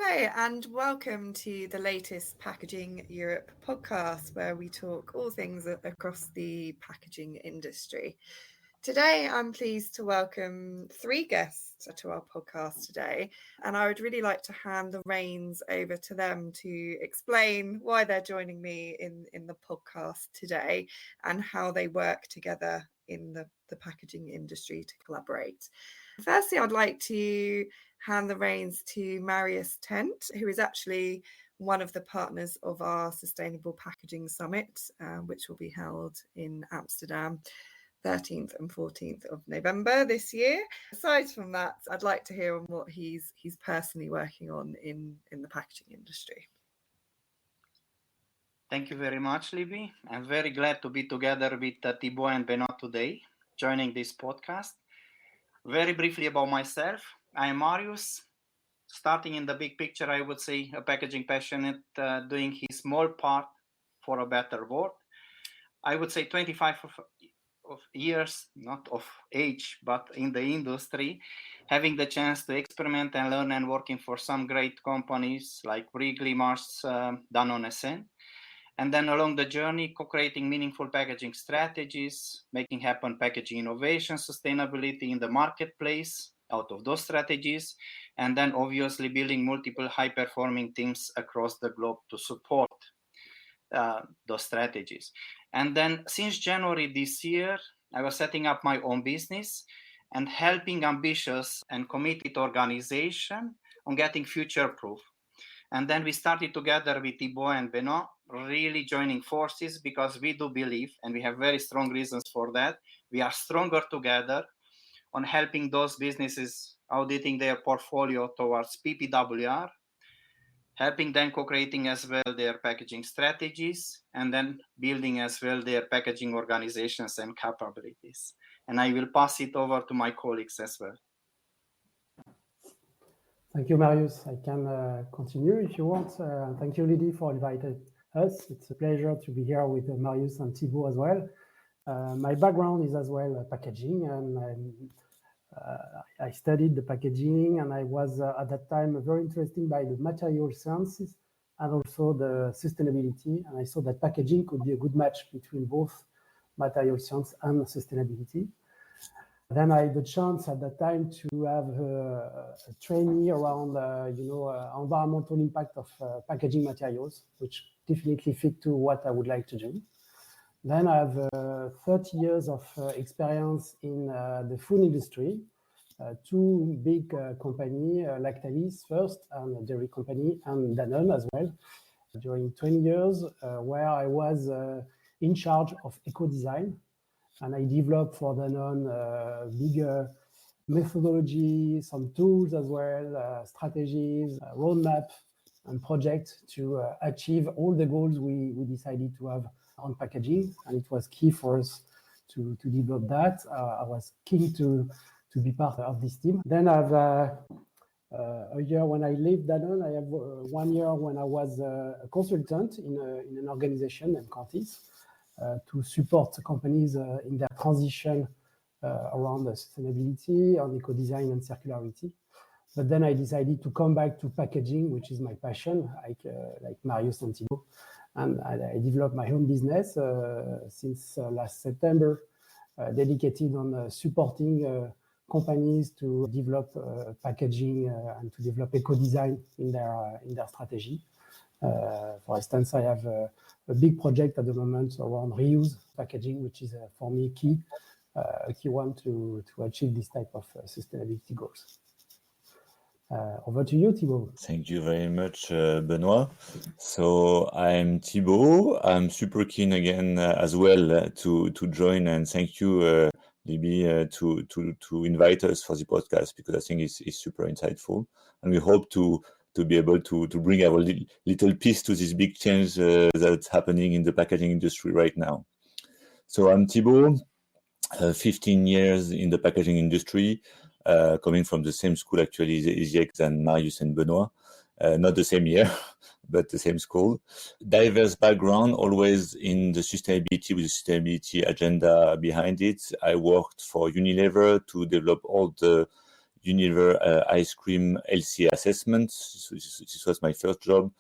Hello and welcome to the latest Packaging Europe podcast, where we talk all things across the packaging industry. Today, I'm pleased to welcome three guests to our podcast today, and I would really like to hand the reins over to them to explain why they're joining me in the podcast today and how they work together in the packaging industry to collaborate. Firstly, I'd like to hand the reins to Marius Tent, who is actually one of the partners of our Sustainable Packaging Summit, which will be held in Amsterdam 13th and 14th of November this year. Aside from that, I'd like to hear on what he's personally working on in the packaging industry. Thank you very much, Libby. I'm very glad to be together with Thibaut and Benoit today, joining this podcast. Very briefly about myself, I am Marius. Starting in the big picture, I would say a packaging passionate doing his small part for a better world. I would say 25 of years, not of age, but in the industry, having the chance to experiment and learn and working for some great companies like Wrigley, Mars, Danone, SN. And then along the journey, co-creating meaningful packaging strategies, making happen packaging innovation, sustainability in the marketplace out of those strategies, and then obviously building multiple high-performing teams across the globe to support those strategies. And then since January this year, I was setting up my own business and helping ambitious and committed organizations on getting future-proof. And then we started together with Thibaut and Benoit, really joining forces because we do believe, and we have very strong reasons for that, we are stronger together on helping those businesses auditing their portfolio towards PPWR, helping them co-creating as well their packaging strategies, and then building as well their packaging organizations and capabilities. And I will pass it over to my colleagues as well. Thank you, Marius. I can continue if you want. Thank you, Libby, for inviting us. It's a pleasure to be here with Marius and Thibaut as well. My background is as well packaging, and I studied the packaging, and I was at that time very interested by the material sciences and also the sustainability. And I saw that packaging could be a good match between both material science and sustainability. Then I had the chance at that time to have a trainee around, environmental impact of packaging materials, which definitely fit to what I would like to do. Then I have 30 years of experience in the food industry, two big companies, Lactalis first, and a dairy company, and Danone as well, during 20 years, where I was in charge of Ecodesign. And I developed for Danone bigger methodology, some tools as well, strategies, roadmap, and projects to achieve all the goals we decided to have on packaging. And it was key for us to develop that. I was keen to be part of this team. Then I have a year when I left Danone. I have 1 year when I was a consultant in an organization named Cantis. To support companies in their transition around sustainability, on eco-design and circularity. But then I decided to come back to packaging, which is my passion, like Marius and Thibaut. And I developed my own business since last September, dedicated on supporting companies to develop packaging and to develop eco-design in their strategy. For instance, I have a big project at the moment around reuse packaging, which is for me a key one to achieve this type of sustainability goals. Over to you, Thibaut. Thank you very much, Benoit. So I'm Thibaut. I'm super keen again as well to join, and thank you, Libby, to invite us for the podcast, because I think it's super insightful, and we hope to be able to bring our little piece to this big change that's happening in the packaging industry right now. So I'm Thibaut, 15 years in the packaging industry, coming from the same school actually, ISIEX, and Marius and Benoit. Not the same year, but the same school. Diverse background, always in the sustainability, with the sustainability agenda behind it. I worked for Unilever to develop all the Unilever ice cream LCA assessments. This was my first job.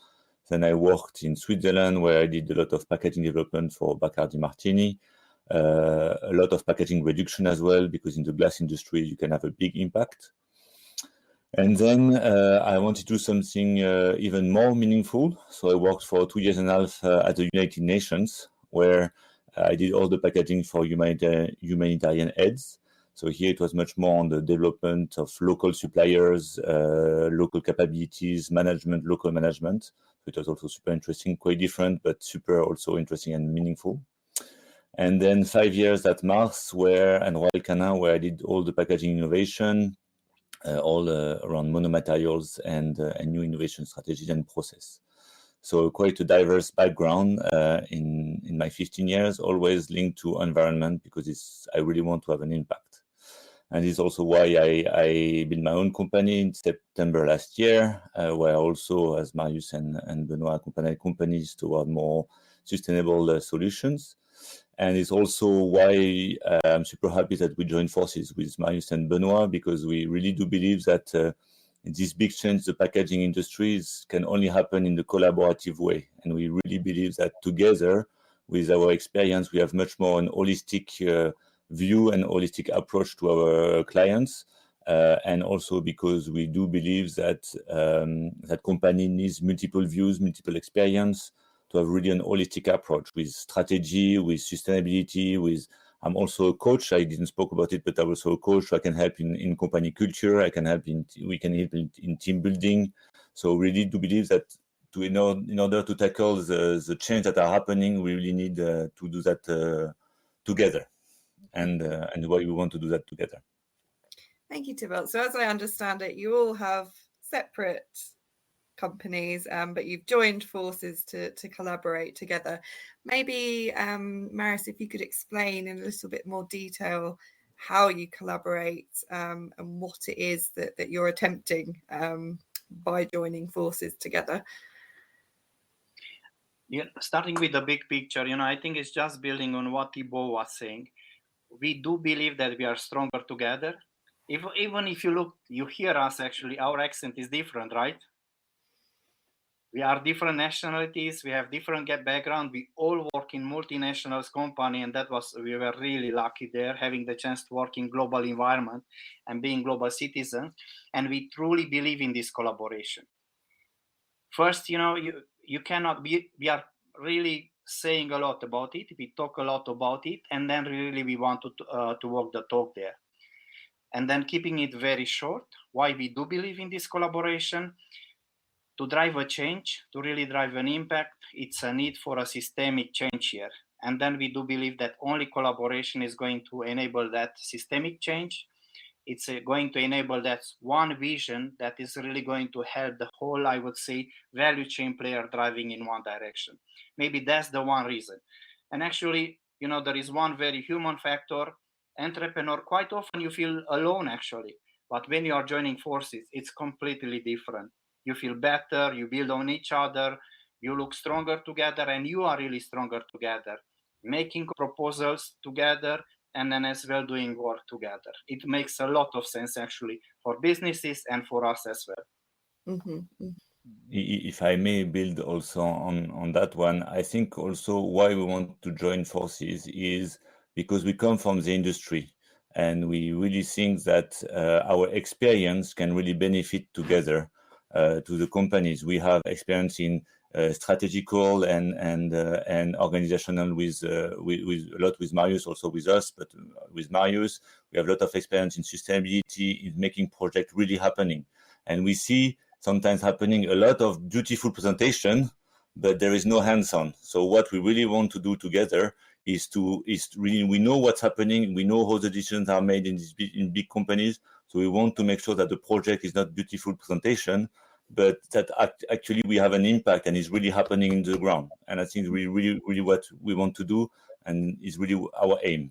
Then I worked in Switzerland, where I did a lot of packaging development for Bacardi Martini, a lot of packaging reduction as well, because in the glass industry, you can have a big impact. And then I wanted to do something even more meaningful. So I worked for 2.5 years at the United Nations, where I did all the packaging for humanitarian aids. So here it was much more on the development of local suppliers, local capabilities, management, local management. So it was also super interesting, quite different, but super also interesting and meaningful. And then 5 years at Mars, and Royal Canin, where I did all the packaging innovation, all around monomaterials and new innovation strategies and process. So quite a diverse background in my 15 years, always linked to environment, because I really want to have an impact. And it's also why I built my own company in September last year, where also, as Marius and Benoit, accompanied companies toward more sustainable solutions. And it's also why I'm super happy that we joined forces with Marius and Benoit, because we really do believe that this big change, the packaging industries, can only happen in the collaborative way. And we really believe that together, with our experience, we have much more an holistic view and holistic approach to our clients. And also because we do believe that that company needs multiple views, multiple experience, to have really an holistic approach with strategy, with sustainability, I'm also a coach. I didn't spoke about it, but I'm also a coach. So I can help in company culture. We can help in team building. So really do believe that in order to tackle the change that are happening, we really need to do that together. And why we want to do that together. Thank you, Thibaut. So as I understand it, you all have separate companies, but you've joined forces to collaborate together. Maybe, Marius, if you could explain in a little bit more detail how you collaborate and what it is that you're attempting by joining forces together. Yeah, starting with the big picture, I think it's just building on what Thibaut was saying. We do believe that we are stronger together. Even if you hear us, actually, our accent is different, right? We are different nationalities, we have different background, we all work in multinationals company, and we were really lucky there, having the chance to work in global environment and being global citizens, and we truly believe in this collaboration. First, you cannot be, we are really saying a lot about it, we talk a lot about it, and then really we want to walk the talk there. And then keeping it very short, why we do believe in this collaboration. To drive a change, to really drive an impact, it's a need for a systemic change here. And then we do believe that only collaboration is going to enable that systemic change. It's going to enable that one vision that is really going to help the whole, I would say, value chain player driving in one direction. Maybe that's the one reason. And actually, there is one very human factor. Entrepreneur, quite often you feel alone, actually. But when you are joining forces, it's completely different. You feel better, you build on each other, you look stronger together, and you are really stronger together, making proposals together, and then as well doing work together. It makes a lot of sense, actually, for businesses and for us as well. Mm-hmm. If I may build also on that one, I think also why we want to join forces is because we come from the industry. And we really think that our experience can really benefit together to the companies. We have experience in strategical and organizational with a lot with Marius, also with us, but with Marius, we have a lot of experience in sustainability, in making projects really happening. And we see sometimes happening a lot of beautiful presentation, but there is no hands-on. So what we really want to do together is really, we know what's happening, we know how the decisions are made in big companies. So we want to make sure that the project is not beautiful presentation, but that actually we have an impact and it's really happening in the ground. And I think really what we want to do, and is really our aim.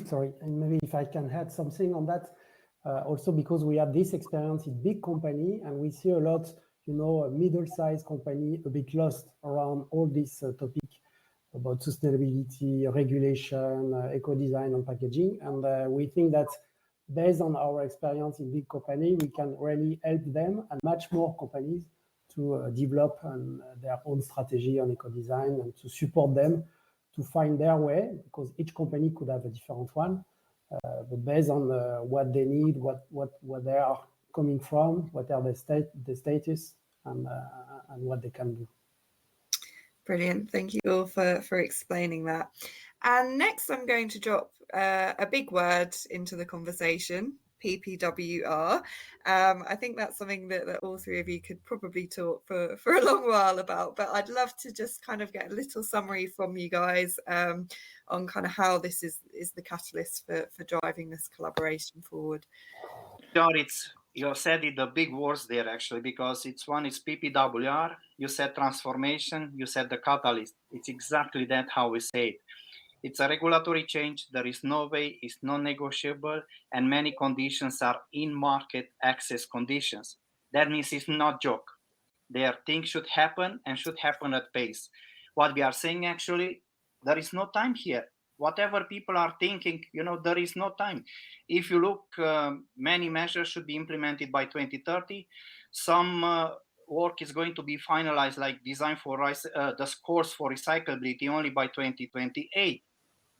Sorry, and maybe if I can add something on that, also because we have this experience in big company, and we see a lot, a middle-sized company a bit lost around all this topic about sustainability, regulation, eco-design and packaging. And we think that based on our experience in big company, we can really help them and much more companies to develop their own strategy on eco-design and to support them to find their way, because each company could have a different one, but based on what they need, what they are coming from, what are the status, and what they can do. Brilliant. Thank you all for explaining that. And next, I'm going to drop a big word into the conversation, PPWR. I think that's something that all three of you could probably talk for a long while about, but I'd love to just kind of get a little summary from you guys on kind of how this is the catalyst for driving this collaboration forward. You said it, the big words there actually, because one is PPWR, you said transformation, you said the catalyst. It's exactly that how we say it. It's a regulatory change, there is no way, it's non-negotiable, and many conditions are in-market access conditions. That means it's not joke. There things should happen and should happen at pace. What we are saying actually, there is no time here. Whatever people are thinking, there is no time. If you look, many measures should be implemented by 2030. Some work is going to be finalized, like design for the scores for recyclability only by 2028.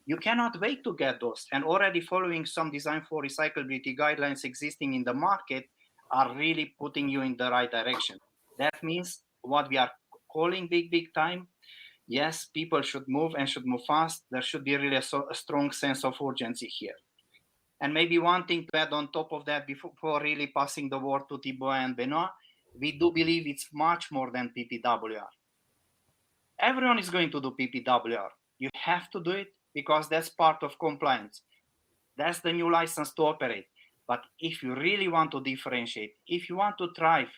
You cannot wait to get those. And already following some design for recyclability guidelines existing in the market are really putting you in the right direction. That means what we are calling big time. Yes, people should move and should move fast. There should be really a strong sense of urgency here. And maybe one thing to add on top of that before really passing the word to Thibaut and Benoit, we do believe it's much more than PPWR. Everyone is going to do PPWR. You have to do it because that's part of compliance. That's the new license to operate. But if you really want to differentiate, if you want to thrive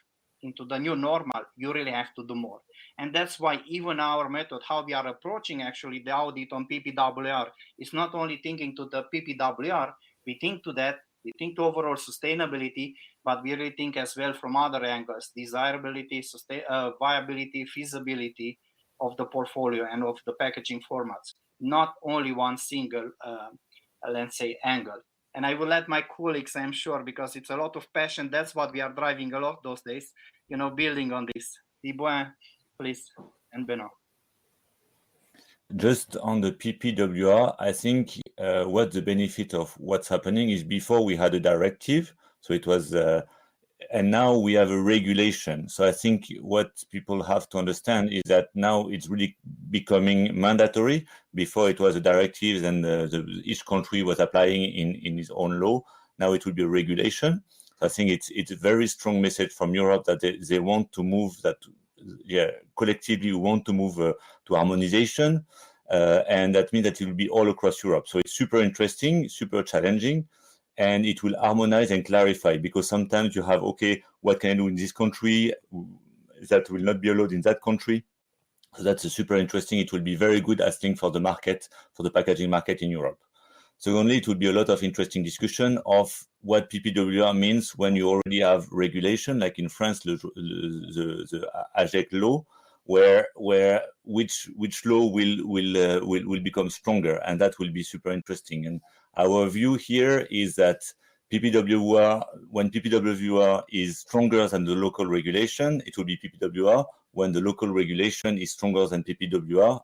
into the new normal, you really have to do more. And that's why even our method, how we are approaching actually the audit on PPWR, is not only thinking to the PPWR, we think to overall sustainability, but we really think as well from other angles, desirability, viability, feasibility of the portfolio and of the packaging formats, not only one single, let's say, angle. And I will let my colleagues, I'm sure, because it's a lot of passion. That's what we are driving a lot those days, building on this. Thibaut, please, and Benoit. Just on the PPWR, I think what the benefit of what's happening is before we had a directive, so it was, and now we have a regulation. So I think what people have to understand is that now it's really becoming mandatory. Before it was a directive and each country was applying in its own law. Now it will be a regulation. So I think it's a very strong message from Europe that they want to move collectively we want to move to harmonization, and that means that it will be all across Europe. So it's super interesting, super challenging, and it will harmonize and clarify, because sometimes you have, okay, what can I do in this country that will not be allowed in that country? So that's super interesting. It will be very good, I think, for the market, for the packaging market in Europe. Secondly, it will be a lot of interesting discussion of what PPWR means when you already have regulation, like in France, the AGEC law, where which law will become stronger, and that will be super interesting. And our view here is that when PPWR is stronger than the local regulation, it will be PPWR. When the local regulation is stronger than PPWR,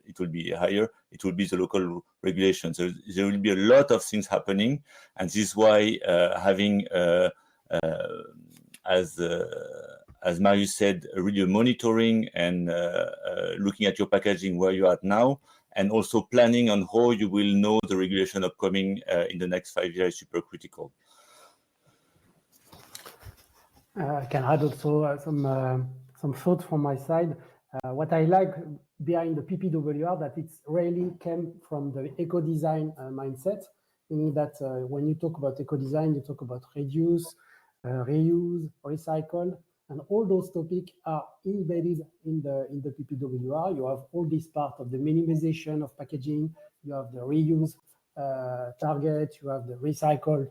it will be higher, it will be the local regulation. So there will be a lot of things happening, and this is why having, as Marius said, really monitoring and looking at your packaging where you are at now, and also planning on how you will know the regulation upcoming in the next 5 years is super critical. I can add also some thoughts from my side. What I like behind the PPWR, that it's really came from the eco-design mindset, meaning that when you talk about eco-design, you talk about reduce, reuse, recycle, and all those topics are embedded in the PPWR. You have all this part of the minimization of packaging, you have the reuse target, you have the recycle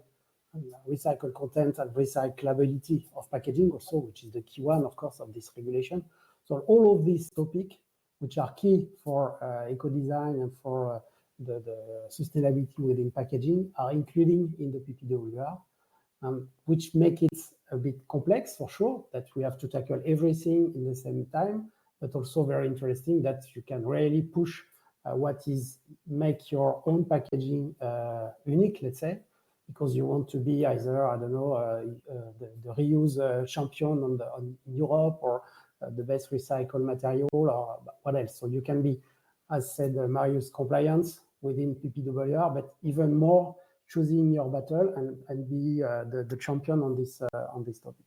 content and recyclability of packaging also, which is the key one, of course, of this regulation. So all of these topics, which are key for eco-design and for the sustainability within packaging are including in the PPWR, which make it a bit complex for sure, that we have to tackle everything in the same time, but also very interesting that you can really push what is make your own packaging unique, let's say, because you want to be either, I don't know, the reuse champion on Europe, or the best recycled material, or what else. So you can be, as said, Marius, compliance within PPWR, but even more choosing your battle and be the champion on this topic.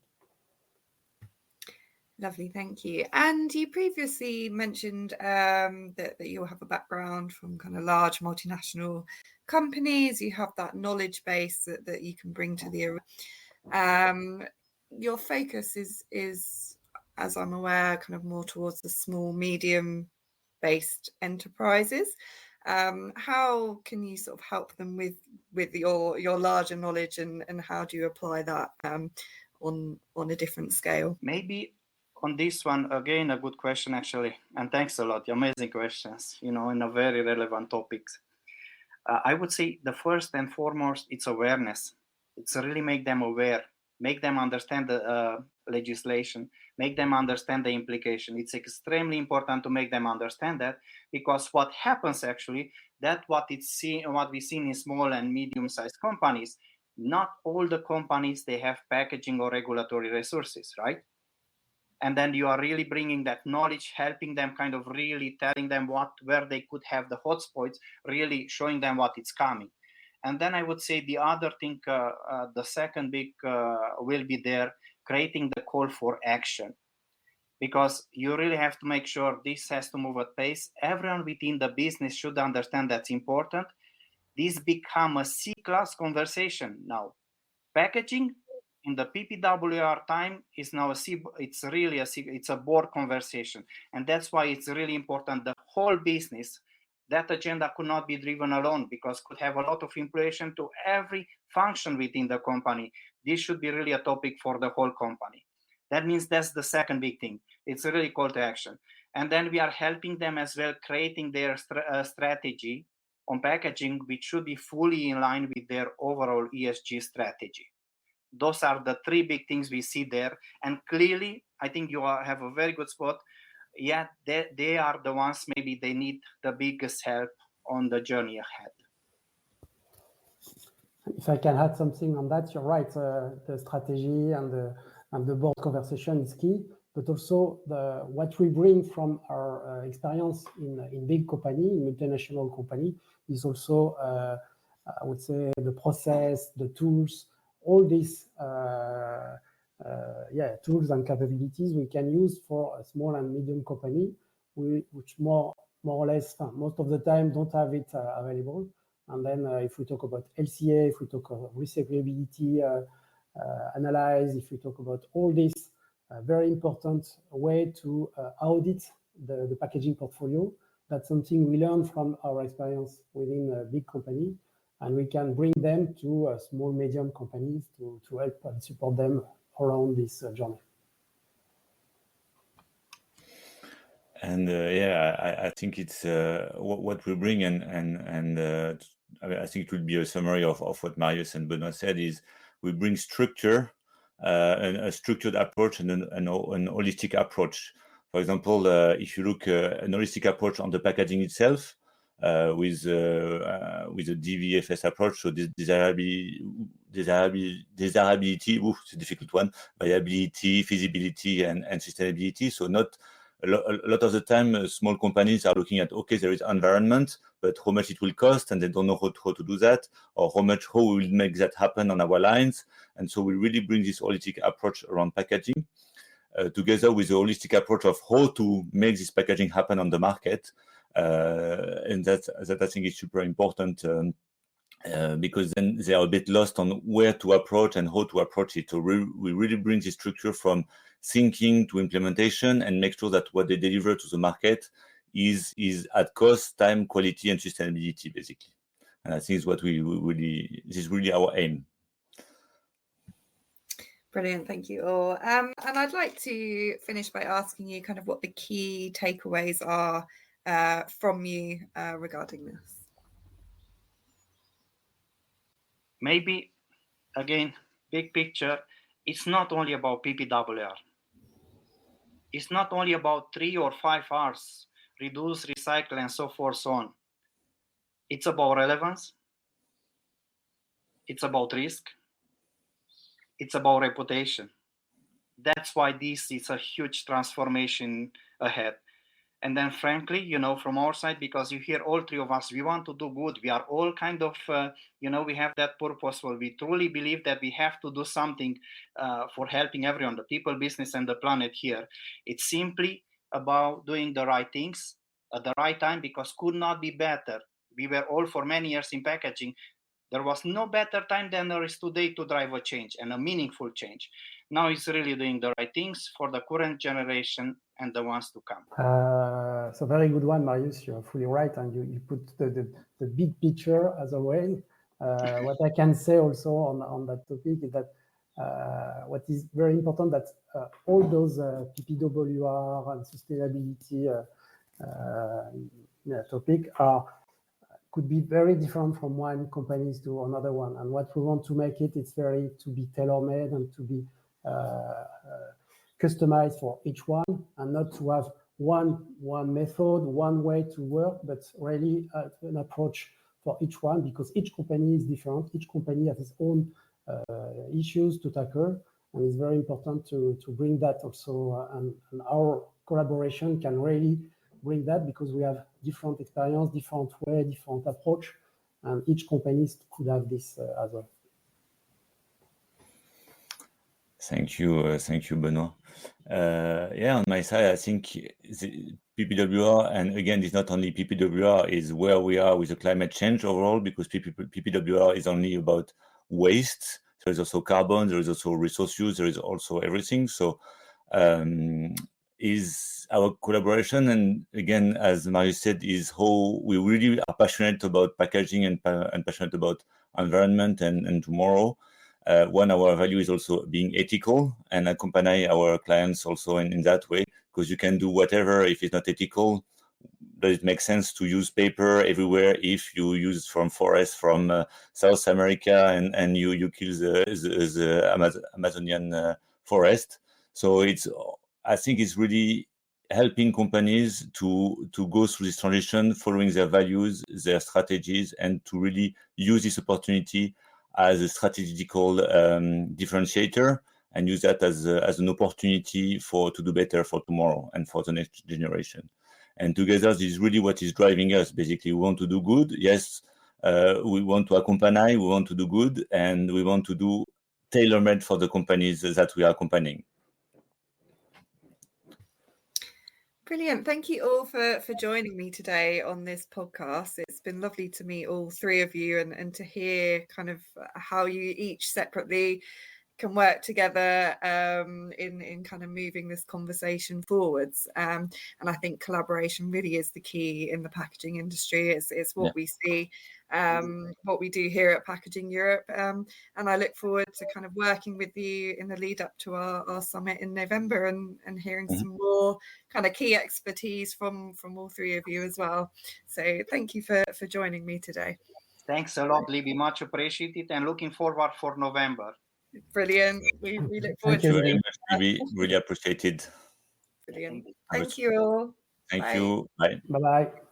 Lovely, thank you. And you previously mentioned that you have a background from kind of large multinational companies. You have that knowledge base that you can bring to the your focus is, as I'm aware, kind of more towards the small, medium-based enterprises. How can you sort of help them with your larger knowledge, and how do you apply that on a different scale? Maybe on this one, again, a good question, actually. And thanks a lot. Amazing questions, in a very relevant topics. I would say the first and foremost, it's awareness. It's really make them aware, make them understand the legislation, make them understand the implication. It's extremely important to make them understand that, because what happens actually, that what we see in small and medium-sized companies, not all the companies, they have packaging or regulatory resources, right? And then you are really bringing that knowledge, helping them, kind of really telling them where they could have the hotspots, really showing them what is coming. And then I would say the other thing, the second big will be there, creating the call for action. Because you really have to make sure this has to move at pace. Everyone within the business should understand that's important. This become a C-class conversation now. Packaging in the PPWR time is now it's really it's a board conversation, and that's why it's really important. The whole business, that agenda could not be driven alone, because could have a lot of implication to every function within the company. This should be really a topic for the whole company. That means that's the second big thing. It's a really call to action, and then we are helping them as well, creating their strategy on packaging, which should be fully in line with their overall ESG strategy. Those are the three big things we see there. And clearly, I think you have a very good spot. Yeah, they are the ones, maybe they need the biggest help on the journey ahead. If I can add something on that, you're right. The strategy and the board conversation is key, but also what we bring from our experience in big company, in multinational company, is also, I would say, the process, the tools, all these tools and capabilities we can use for a small and medium company, which more or less, most of the time don't have it available. And then if we talk about LCA, if we talk about recyclability analyze, if we talk about all this very important way to audit the packaging portfolio, that's something we learn from our experience within a big company, and we can bring them to small, medium companies to help and support them around this journey. And I think it's what we bring, and I think it will be a summary of what Marius and Benoit said, is we bring structure, and a structured approach, and an holistic approach. For example, if you look an holistic approach on the packaging itself, with a DVFS approach, so desirability, it's a difficult one, viability, feasibility, and sustainability. So not a lot of the time, small companies are looking at, okay, there is environment, but how much it will cost, and they don't know how to do that, or how we will make that happen on our lines. And so we really bring this holistic approach around packaging, together with the holistic approach of how to make this packaging happen on the market. And that I think is super important, because then they are a bit lost on where to approach and how to approach it. So we really bring this structure from thinking to implementation, and make sure that what they deliver to the market is at cost, time, quality, and sustainability, basically. And I think is what this is really our aim. Brilliant, thank you all. And I'd like to finish by asking you kind of what the key takeaways are from you regarding this. maybe, again, big picture, it's not only about PPWR. It's not only about 3 or 5 R's, reduce, recycle, and so forth, so on. It's about relevance. It's about risk. It's about reputation. That's why this is a huge transformation ahead. And then frankly, you know, from our side, because you hear all three of us, we want to do good. We are all kind of, you know, we have that purposeful. We truly believe that we have to do something for helping everyone, the people, business, and the planet here. It's simply about doing the right things at the right time, because could not be better. We were all for many years in packaging. There was no better time than there is today to drive a change, and a meaningful change. Now it's really doing the right things for the current generation and the ones to come. So very good one, Marius. You're fully right, and you put the big picture as always. What I can say also on that topic is that what is very important, that all those PPWR and sustainability topic could be very different from one company to another one. And what we want to make it, it's very to be tailor-made and to be customized for each one, and not to have one method, one way to work, but really an approach for each one, because each company is different. Each company has its own issues to tackle, and it's very important to bring that also. And our collaboration can really bring that, because we have different experience, different way, different approach, and each company could have this as well. Thank you, Benoit. On my side, I think the PPWR, and again, it's not only PPWR, is where we are with the climate change overall, because PPWR is only about waste. There is also carbon, there is also resource use, there is also everything. So is our collaboration, and again, as Marius said, is how we really are passionate about packaging and passionate about environment and tomorrow. One, our value is also being ethical and accompany our clients also in that way, because you can do whatever. If it's not ethical, does it make sense to use paper everywhere if you use from forests from South America and you kill the Amazonian forest? So I think it's really helping companies to go through this transition, following their values, their strategies, and to really use this opportunity as a strategical differentiator, and use that as an opportunity to do better for tomorrow and for the next generation. And together, this is really what is driving us. Basically, we want to do good. Yes, we want to accompany, we want to do good, and we want to do tailor-made for the companies that we are accompanying. Brilliant. Thank you all for joining me today on this podcast. It's been lovely to meet all three of you and to hear kind of how you each separately can work together in kind of moving this conversation forwards. And I think collaboration really is the key in the packaging industry. It's what we see, what we do here at Packaging Europe. And I look forward to kind of working with you in the lead up to our summit in November and hearing some more kind of key expertise from all three of you as well. So thank you for joining me today. Thanks a lot, Libby. Much appreciated, and looking forward for November. Brilliant. We look forward to it. Thank you very much, Libby. Really appreciated. Brilliant. Thank you all. Thank you. Bye. Bye-bye.